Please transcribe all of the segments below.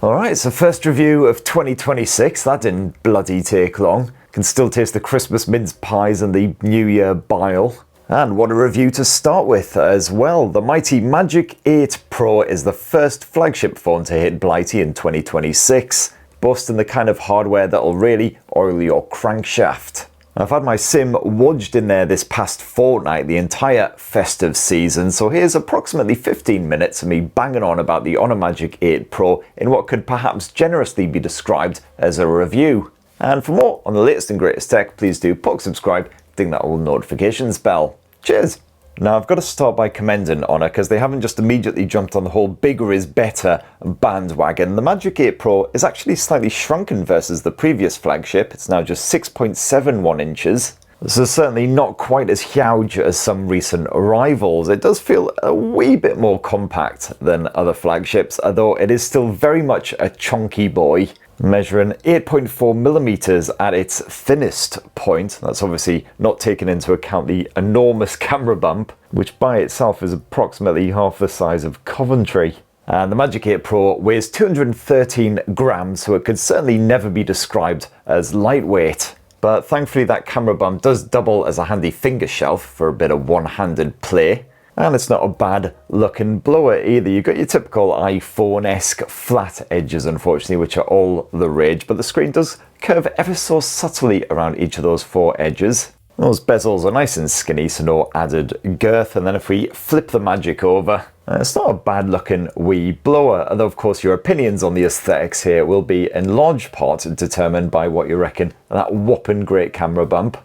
Alright, so first review of 2026, that didn't bloody take long. Can still taste the Christmas mince pies and the New Year bile. And what a review to start with as well. The mighty Magic 8 Pro is the first flagship phone to hit Blighty in 2026, boasting the kind of hardware that'll really oil your crankshaft. I've had my SIM wudged in there this past fortnight, the entire festive season, so here's approximately 15 minutes of me banging on about the Honor Magic 8 Pro in what could perhaps generously be described as a review. And for more on the latest and greatest tech, please do poke subscribe, ding that little notifications bell. Cheers! Now I've got to start by commending Honor because they haven't just immediately jumped on the whole bigger is better bandwagon. The Magic 8 Pro is actually slightly shrunken versus the previous flagship. It's now just 6.71 inches. This is certainly not quite as huge as some recent rivals. It does feel a wee bit more compact than other flagships, although it is still very much a chunky boy, measuring 8.4mm at its thinnest point. That's obviously not taking into account the enormous camera bump, which by itself is approximately half the size of Coventry. And the Magic 8 Pro weighs 213 grams, so it could certainly never be described as lightweight. But thankfully that camera bump does double as a handy finger shelf for a bit of one-handed play. And it's not a bad looking blower either. You've got your typical iPhone-esque flat edges, unfortunately, which are all the rage, but the screen does curve ever so subtly around each of those four edges. Those bezels are nice and skinny, so no added girth. And then if we flip the Magic over, it's not a bad looking wee blower, although of course your opinions on the aesthetics here will be in large part determined by what you reckon of that whopping great camera bump.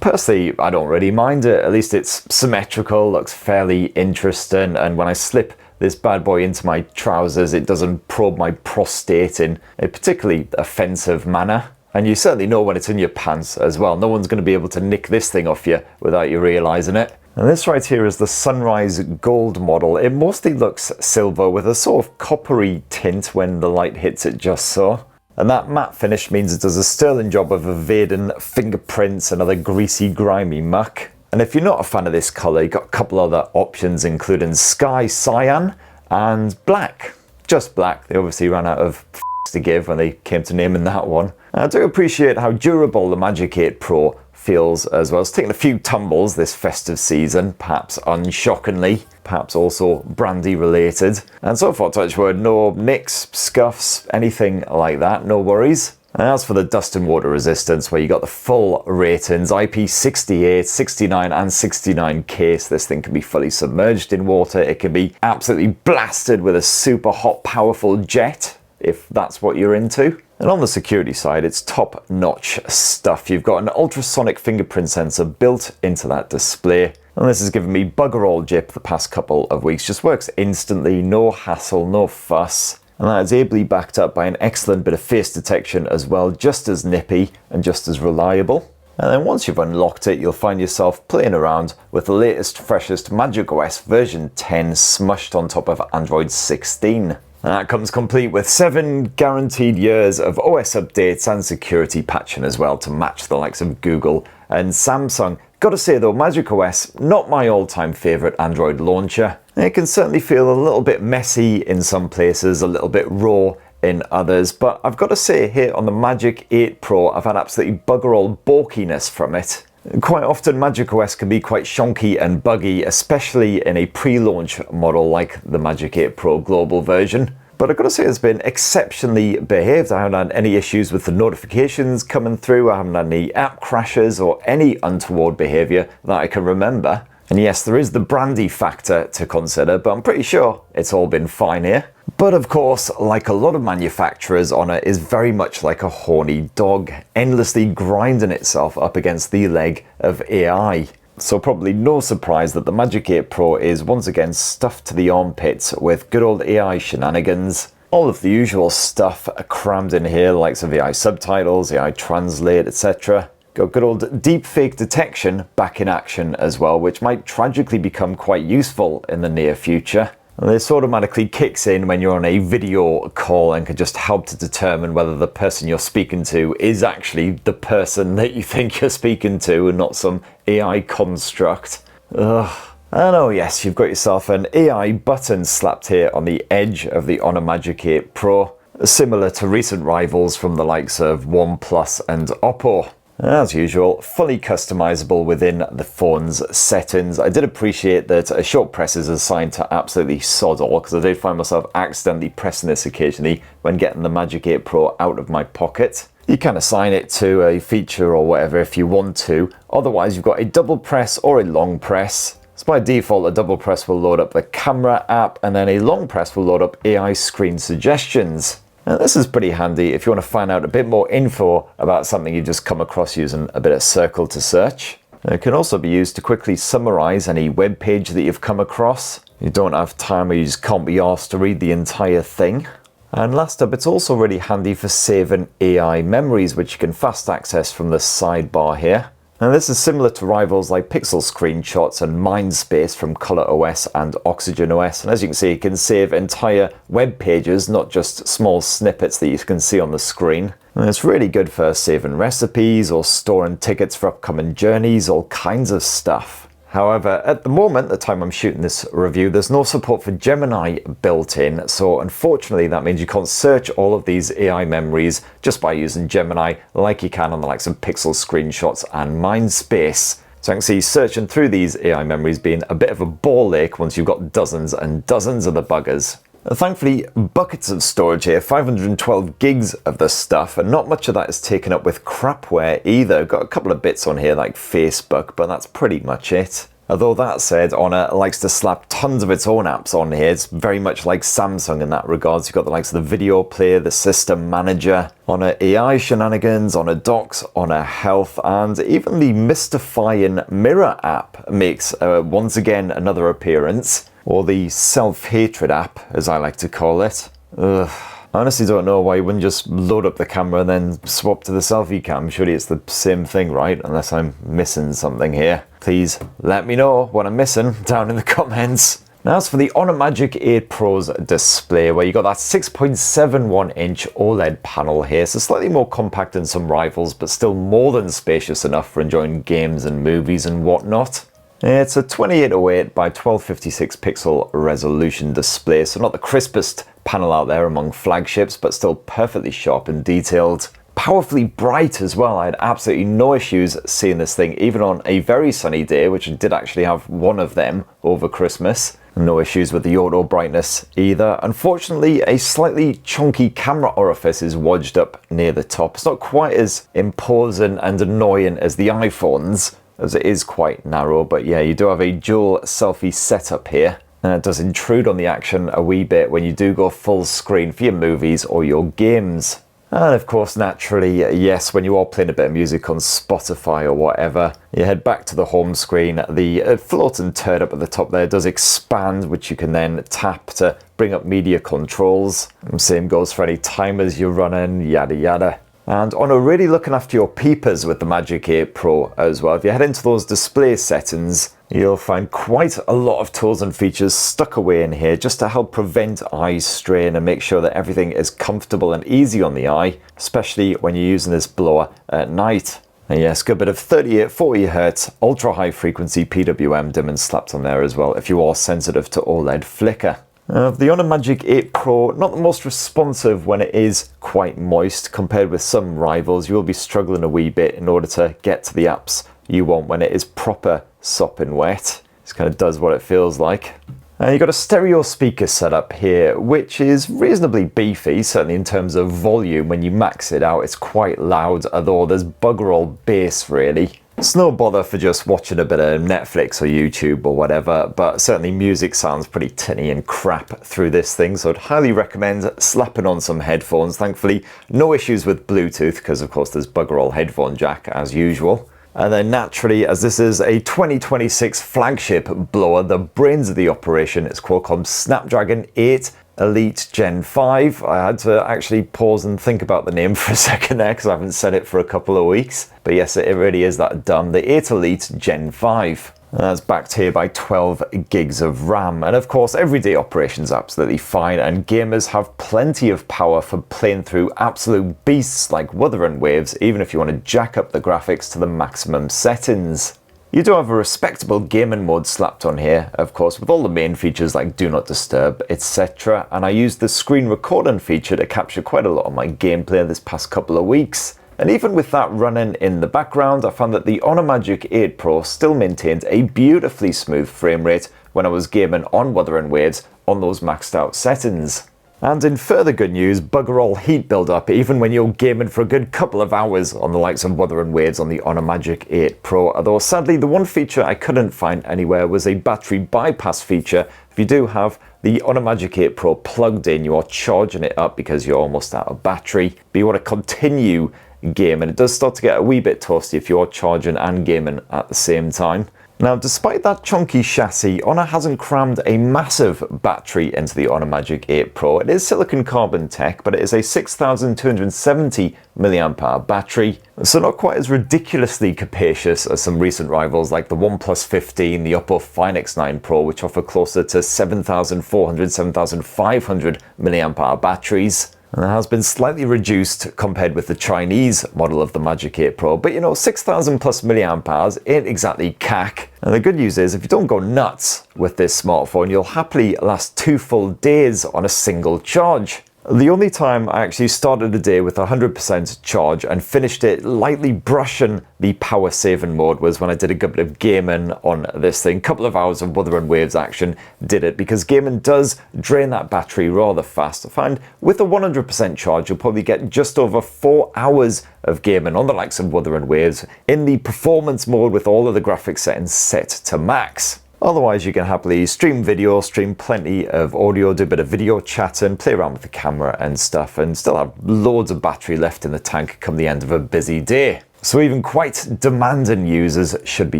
Personally, I don't really mind it. At least it's symmetrical, looks fairly interesting, and when I slip this bad boy into my trousers, it doesn't probe my prostate in a particularly offensive manner. And you certainly know when it's in your pants as well. No one's going to be able to nick this thing off you without you realizing it. And this right here is the Sunrise Gold model. It mostly looks silver with a sort of coppery tint when the light hits it just so. And that matte finish means it does a sterling job of evading fingerprints and other greasy, grimy muck. And if you're not a fan of this colour, you've got a couple other options, including Sky Cyan and Black. Just black. They obviously ran out of to give when they came to naming that one. And I do appreciate how durable the Magic 8 Pro feels as well. It's taken a few tumbles this festive season, perhaps unshockingly, perhaps also brandy related. And so far, touch wood, no nicks, scuffs, anything like that, no worries. And as for the dust and water resistance, where you got the full ratings, IP68, 69 and 69 case, this thing can be fully submerged in water. It can be absolutely blasted with a super hot, powerful jet, if that's what you're into. And on the security side, it's top-notch stuff. You've got an ultrasonic fingerprint sensor built into that display. And this has given me bugger all jip the past couple of weeks. Just works instantly, no hassle, no fuss. And that is ably backed up by an excellent bit of face detection as well, just as nippy and just as reliable. And then once you've unlocked it, you'll find yourself playing around with the latest, freshest MagicOS version 10 smushed on top of Android 16. And that comes complete with 7 guaranteed years of OS updates and security patching as well to match the likes of Google and Samsung. Gotta say though, MagicOS, not my all-time favourite Android launcher. It can certainly feel a little bit messy in some places, a little bit raw in others, but I've got to say here on the Magic 8 Pro, I've had absolutely bugger all bulkiness from it. Quite often MagicOS can be quite shonky and buggy, especially in a pre-launch model like the Magic 8 Pro global version. But I've got to say it's been exceptionally behaved. I haven't had any issues with the notifications coming through, I haven't had any app crashes or any untoward behaviour that I can remember. And yes, there is the brandy factor to consider, but I'm pretty sure it's all been fine here. But of course, like a lot of manufacturers, Honor is very much like a horny dog, endlessly grinding itself up against the leg of AI. So probably no surprise that the Magic 8 Pro is once again stuffed to the armpits with good old AI shenanigans. All of the usual stuff are crammed in here, the likes of AI subtitles, AI translate, etc. Got good old deepfake detection back in action as well, which might tragically become quite useful in the near future. And this automatically kicks in when you're on a video call and can just help to determine whether the person you're speaking to is actually the person that you think you're speaking to and not some AI construct. Ugh. And oh yes, you've got yourself an AI button slapped here on the edge of the Honor Magic 8 Pro. similar to recent rivals from the likes of OnePlus and Oppo. As usual, fully customizable within the phone's settings. I did appreciate that a short press is assigned to absolutely sod all, because I did find myself accidentally pressing this occasionally when getting the Magic 8 Pro out of my pocket. You can assign it to a feature or whatever if you want to. Otherwise, you've got a double press or a long press. So by default, a double press will load up the camera app, and then a long press will load up AI screen suggestions. Now, this is pretty handy if you want to find out a bit more info about something you just come across using a bit of circle to search. It can also be used to quickly summarize any web page that you've come across. You don't have time or you just can't be arsed to read the entire thing. And last up, it's also really handy for saving AI memories, which you can fast access from the sidebar here. Now, this is similar to rivals like Pixel Screenshots and Mindspace from ColorOS and OxygenOS. And as you can see, it can save entire web pages, not just small snippets that you can see on the screen. And it's really good for saving recipes or storing tickets for upcoming journeys, all kinds of stuff. However, at the moment, the time I'm shooting this review, there's no support for Gemini built in, so unfortunately that means you can't search all of these AI memories just by using Gemini like you can on the likes of Pixel Screenshots and Mindspace. So I can see searching through these AI memories being a bit of a ball ache once you've got dozens and dozens of the buggers. Thankfully, buckets of storage here, 512 gigs of this stuff, and not much of that is taken up with crapware either. Got a couple of bits on here like Facebook, but that's pretty much it. Although that said, Honor likes to slap tons of its own apps on here. It's very much like Samsung in that regards. You've got the likes of the video player, the system manager, Honor AI shenanigans, Honor Docs, Honor Health, and even the mystifying Mirror app makes once again another appearance. Or the self-hatred app, as I like to call it. Ugh. I honestly don't know why you wouldn't just load up the camera and then swap to the selfie cam. Surely it's the same thing, right? Unless I'm missing something here. Please let me know what I'm missing down in the comments. Now, as for the Honor Magic 8 Pro's display, where you got that 6.71-inch OLED panel here, so slightly more compact than some rivals, but still more than spacious enough for enjoying games and movies and whatnot. It's a 2808 by 1256 pixel resolution display, so not the crispest panel out there among flagships, but still perfectly sharp and detailed. Powerfully bright as well. I had absolutely no issues seeing this thing, even on a very sunny day, which I did actually have one of them over Christmas. No issues with the auto brightness either. Unfortunately, a slightly chunky camera orifice is wedged up near the top. It's not quite as imposing and annoying as the iPhones, as it is quite narrow, but yeah, you do have a dual selfie setup here, and it does intrude on the action a wee bit when you do go full screen for your movies or your games. And of course, naturally, yes, when you are playing a bit of music on Spotify or whatever, you head back to the home screen, the floating turd up at the top there does expand, which you can then tap to bring up media controls. And same goes for any timers you're running, yada yada. And Honor really looking after your peepers with the Magic 8 Pro as well. If you head into those display settings, you'll find quite a lot of tools and features stuck away in here just to help prevent eye strain and make sure that everything is comfortable and easy on the eye, especially when you're using this blower at night. And yes, good bit of 3840Hz ultra high frequency PWM dimming slapped on there as well if you are sensitive to OLED flicker. The Honor Magic 8 Pro, not the most responsive when it is quite moist. Compared with some rivals, you will be struggling a wee bit in order to get to the apps you want when it is proper sopping wet. This kind of does what it feels like. You've got a stereo speaker setup here, which is reasonably beefy, certainly in terms of volume. When you max it out, it's quite loud, although there's bugger all bass really. It's no bother for just watching a bit of Netflix or YouTube or whatever, but certainly music sounds pretty tinny and crap through this thing, so I'd highly recommend slapping on some headphones. Thankfully, no issues with Bluetooth, because of course there's bugger all headphone jack as usual. And then naturally, as this is a 2026 flagship blower, the brains of the operation is Qualcomm's Snapdragon 8 Elite Gen 5. I had to actually pause and think about the name for a second there because I haven't said it for a couple of weeks. But yes, it really is that dumb. The 8 Elite Gen 5. And that's backed here by 12 gigs of RAM. And of course, everyday operation's absolutely fine, and gamers have plenty of power for playing through absolute beasts like Wuthering Waves, even if you want to jack up the graphics to the maximum settings. You do have a respectable gaming mode slapped on here, of course, with all the main features like do not disturb, etc. And I used the screen recording feature to capture quite a lot of my gameplay this past couple of weeks. And even with that running in the background, I found that the Honor Magic 8 Pro still maintained a beautifully smooth frame rate when I was gaming on Wuthering Waves on those maxed out settings. And in further good news, bugger all heat build-up even when you're gaming for a good couple of hours on the likes of Wuthering Waves on the Honor Magic 8 Pro. Although sadly the one feature I couldn't find anywhere was a battery bypass feature. If you do have the Honor Magic 8 Pro plugged in, you are charging it up because you're almost out of battery, but you want to continue gaming. It does start to get a wee bit toasty if you're charging and gaming at the same time. Now, despite that chunky chassis, Honor hasn't crammed a massive battery into the Honor Magic 8 Pro. It is silicon carbon tech, but it is a 6,270 mAh battery, so not quite as ridiculously capacious as some recent rivals like the OnePlus 15, the Oppo Find X9 Pro, which offer closer to 7,400, 7,500 mAh batteries. And it has been slightly reduced compared with the Chinese model of the Magic 8 Pro, but you know, 6,000 plus milliampere ain't exactly cack. And the good news is, if you don't go nuts with this smartphone, you'll happily last 2 full days on a single charge. The only time I actually started the day with 100% charge and finished it lightly brushing the power saving mode was when I did a good bit of gaming on this thing. A couple of hours of Wuthering Waves action did it, because gaming does drain that battery rather fast. I find with a 100% charge you'll probably get just over 4 hours of gaming on the likes of Wuthering Waves in the performance mode with all of the graphics settings set to max. Otherwise, you can happily stream video, stream plenty of audio, do a bit of video chatting, play around with the camera and stuff, and still have loads of battery left in the tank come the end of a busy day. So even quite demanding users should be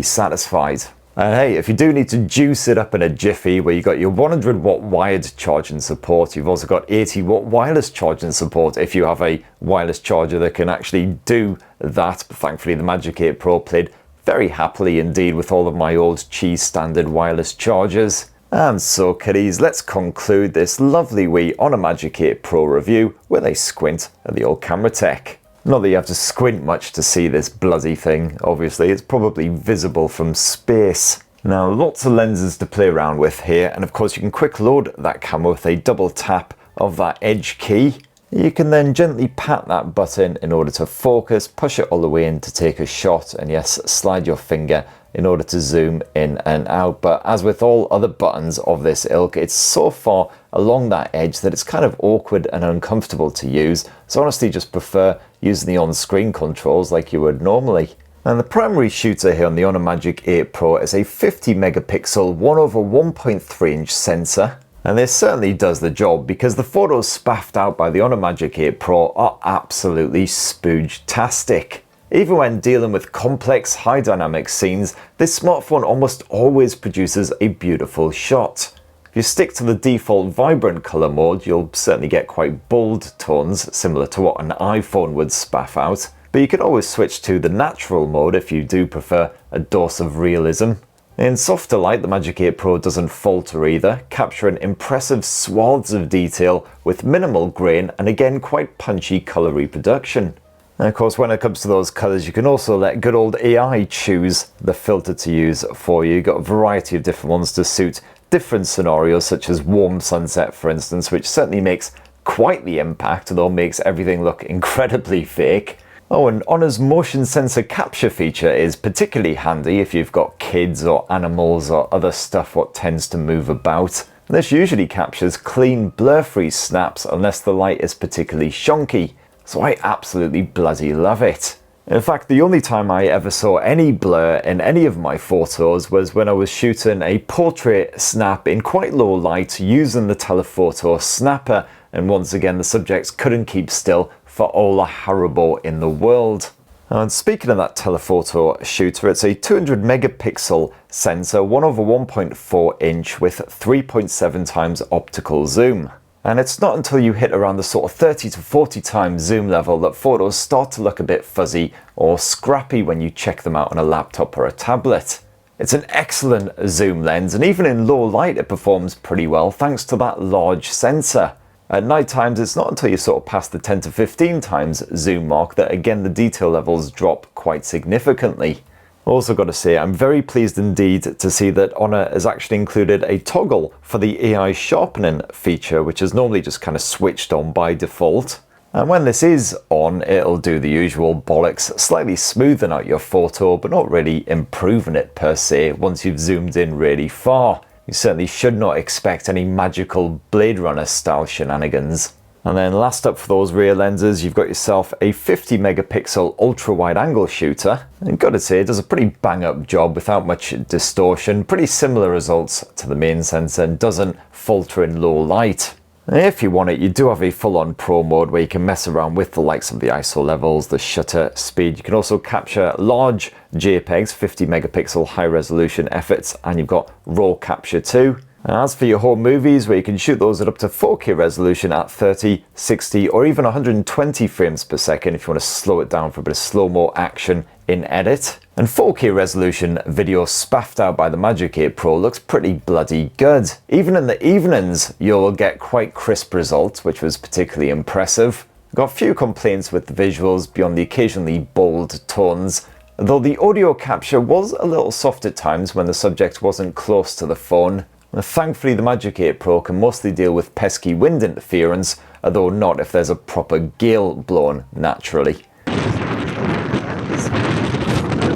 satisfied. And hey, if you do need to juice it up in a jiffy, where you got your 100 watt wired charging support, you've also got 80 watt wireless charging support if you have a wireless charger that can actually do that. But thankfully the Magic 8 Pro played very happily indeed with all of my old cheese standard wireless chargers. And so kiddies, let's conclude this lovely wee Honor Magic 8 Pro review with a squint at the old camera tech. Not that you have to squint much to see this bloody thing, obviously, it's probably visible from space. Now, lots of lenses to play around with here, and of course you can quick load that camera with a double tap of that edge key. You can then gently pat that button in order to focus, push it all the way in to take a shot, and yes, slide your finger in order to zoom in and out. But as with all other buttons of this ilk, it's so far along that edge that it's kind of awkward and uncomfortable to use. So honestly just prefer using the on-screen controls like you would normally. And the primary shooter here on the Honor Magic 8 Pro is a 50 megapixel 1/1.3 inch sensor. And this certainly does the job, because the photos spaffed out by the Honor Magic 8 Pro are absolutely spooge-tastic. Even when dealing with complex high dynamic scenes, this smartphone almost always produces a beautiful shot. If you stick to the default vibrant color mode, you'll certainly get quite bold tones, similar to what an iPhone would spaff out. But you can always switch to the natural mode if you do prefer a dose of realism. In softer light, the Magic 8 Pro doesn't falter either, capturing impressive swaths of detail with minimal grain and again quite punchy colour reproduction. And of course, when it comes to those colours, you can also let good old AI choose the filter to use for you. You've got a variety of different ones to suit different scenarios, such as warm sunset for instance, which certainly makes quite the impact, although makes everything look incredibly fake. Oh, and Honor's motion sensor capture feature is particularly handy if you've got kids or animals or other stuff what tends to move about. This usually captures clean, blur-free snaps unless the light is particularly shonky, so I absolutely bloody love it. In fact, the only time I ever saw any blur in any of my photos was when I was shooting a portrait snap in quite low light using the telephoto snapper, and once again the subjects couldn't keep still for all the Haribo in the world. And speaking of that telephoto shooter, it's a 200 megapixel sensor, 1/1.4 inch with 3.7 times optical zoom. And it's not until you hit around the sort of 30 to 40 times zoom level that photos start to look a bit fuzzy or scrappy when you check them out on a laptop or a tablet. It's an excellent zoom lens, and even in low light it performs pretty well thanks to that large sensor. At night times, it's not until you sort of pass the 10 to 15 times zoom mark that again the detail levels drop quite significantly. Also got to say, I'm very pleased indeed to see that Honor has actually included a toggle for the AI sharpening feature, which is normally just kind of switched on by default. And when this is on, it'll do the usual bollocks, slightly smoothing out your photo, but not really improving it per se once you've zoomed in really far. You certainly should not expect any magical Blade Runner style shenanigans. And then last up for those rear lenses, you've got yourself a 50 megapixel ultra wide angle shooter. And gotta say, it does a pretty bang up job without much distortion, pretty similar results to the main sensor, and doesn't falter in low light. If you want it, you do have a full-on pro mode where you can mess around with the likes of the ISO levels, the shutter speed. You can also capture large JPEGs, 50 megapixel high resolution efforts, and you've got raw capture too. As for your home movies, where you can shoot those at up to 4K resolution at 30, 60 or even 120 frames per second if you want to slow it down for a bit of slow-mo action in edit. And 4K resolution video spaffed out by the Magic 8 Pro looks pretty bloody good. Even in the evenings, you'll get quite crisp results, which was particularly impressive. Got few complaints with the visuals beyond the occasionally bold tones, though the audio capture was a little soft at times when the subject wasn't close to the phone. Thankfully, the Magic 8 Pro can mostly deal with pesky wind interference, although not if there's a proper gale blowing naturally.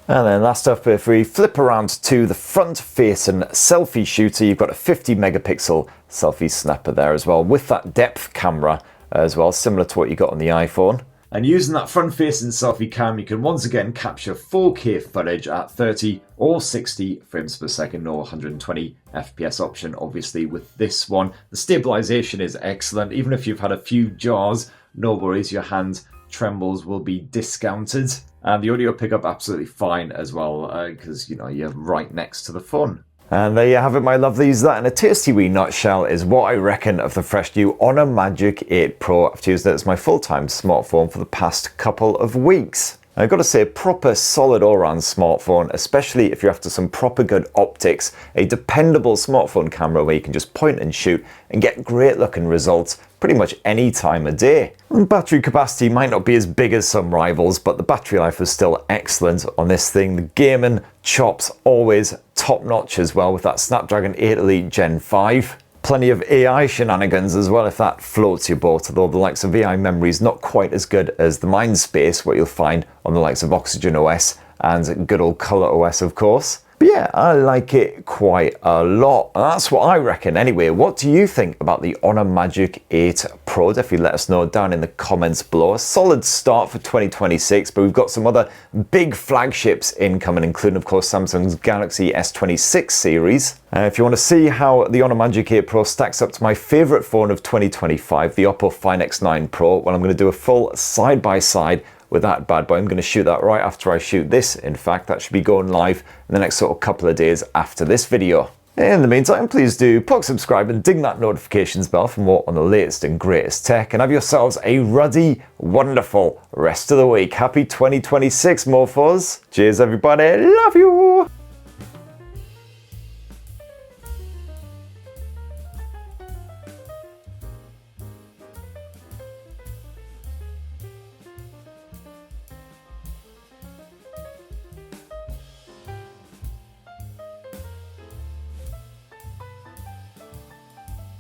And then last up, if we flip around to the front-facing selfie shooter, you've got a 50 megapixel selfie snapper there as well, with that depth camera as well, similar to what you got on the iPhone. And using that front-facing selfie cam, you can once again capture 4K footage at 30 or 60 frames per second, or 120 FPS option, obviously, with this one. The stabilization is excellent. Even if you've had a few jars, no worries, your hand trembles will be discounted. And the audio pickup absolutely fine as well, because, you know, you're right next to the phone. And there you have it, my lovelies. That in a tasty wee nutshell is what I reckon of the fresh new Honor Magic 8 Pro. I've used it as my full-time smartphone for the past couple of weeks. I've got to say, a proper solid all-round smartphone, especially if you're after some proper good optics, a dependable smartphone camera where you can just point and shoot and get great looking results pretty much any time of day. And battery capacity might not be as big as some rivals, but the battery life is still excellent on this thing. The gaming chops always top notch as well with that Snapdragon 8 Elite Gen 5. Plenty of AI shenanigans as well if that floats your boat, although the likes of AI memory is not quite as good as the Mindspace, what you'll find on the likes of OxygenOS and good old ColorOS, of course. But yeah, I like it quite a lot. And that's what I reckon anyway. What do you think about the Honor Magic 8 Pro? Definitely let us know down in the comments below. A solid start for 2026, but we've got some other big flagships incoming, including of course Samsung's Galaxy S26 series. If you want to see how the Honor Magic 8 Pro stacks up to my favourite phone of 2025, the Oppo Find X9 Pro, well, I'm going to do a full side-by-side with that bad boy. I'm going to shoot that right after I shoot this. In fact, that should be going live in the next sort of couple of days after this video. In the meantime, please do plug subscribe and ding that notifications bell for more on the latest and greatest tech, and have yourselves a ruddy, wonderful rest of the week. Happy 2026, mofos. Cheers, everybody. Love you.